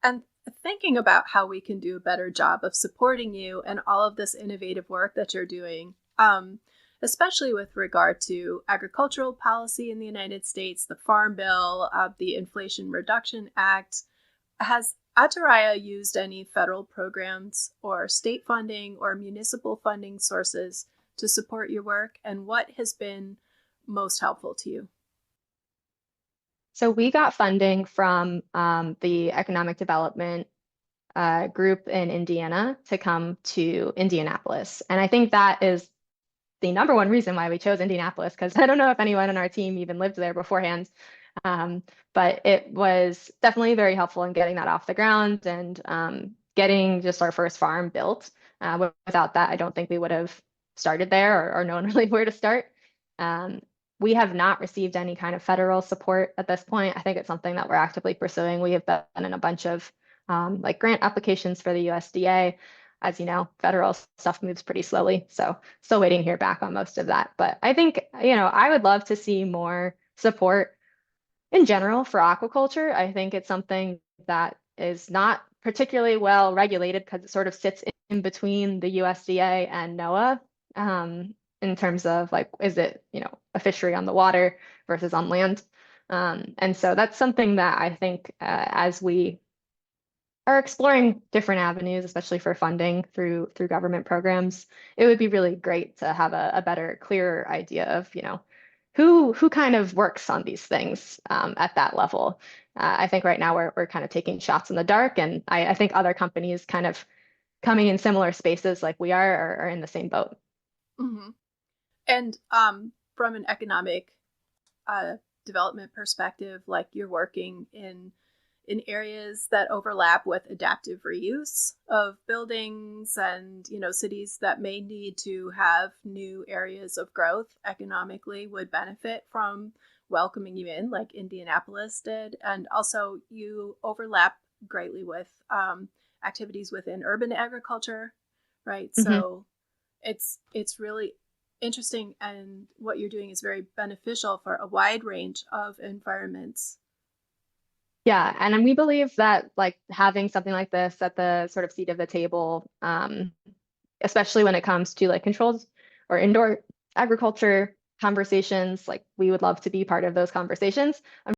And thinking about how we can do a better job of supporting you and all of this innovative work that you're doing, especially with regard to agricultural policy in the United States, the Farm Bill, the Inflation Reduction Act. Has Ataraya used any federal programs or state funding or municipal funding sources to support your work? And what has been most helpful to you? So we got funding from the economic development group in Indiana to come to Indianapolis. And I think that is the number one reason why we chose Indianapolis, because I don't know if anyone on our team even lived there beforehand. Um, but it was definitely very helpful in getting that off the ground and getting just our first farm built. Without that, I don't think we would have started there or known really where to start. Um, we have not received any kind of federal support at this point. I think it's something that we're actively pursuing. We have been in a bunch of like grant applications for the USDA. As you know, federal stuff moves pretty slowly. So still waiting to hear back on most of that. But I think, I would love to see more support in general for aquaculture. I think it's something that is not particularly well regulated because it sort of sits in between the USDA and NOAA in terms of like, is it, a fishery on the water versus on land? And so that's something that I think as we are exploring different avenues, especially for funding through government programs, it would be really great to have a better, clearer idea of, who kind of works on these things at that level. I think right now we're kind of taking shots in the dark, and I think other companies kind of coming in similar spaces like we are in the same boat. Mm-hmm. And from an economic uh, development perspective, like you're working in areas that overlap with adaptive reuse of buildings and cities that may need to have new areas of growth economically would benefit from welcoming you in like Indianapolis did. And also you overlap greatly with activities within urban agriculture, right? Mhm. So it's really interesting, and what you're doing is very beneficial for a wide range of environments. Yeah, and we believe that like having something like this at the sort of seat of the table, especially when it comes to like controlled or indoor agriculture conversations, like we would love to be part of those conversations.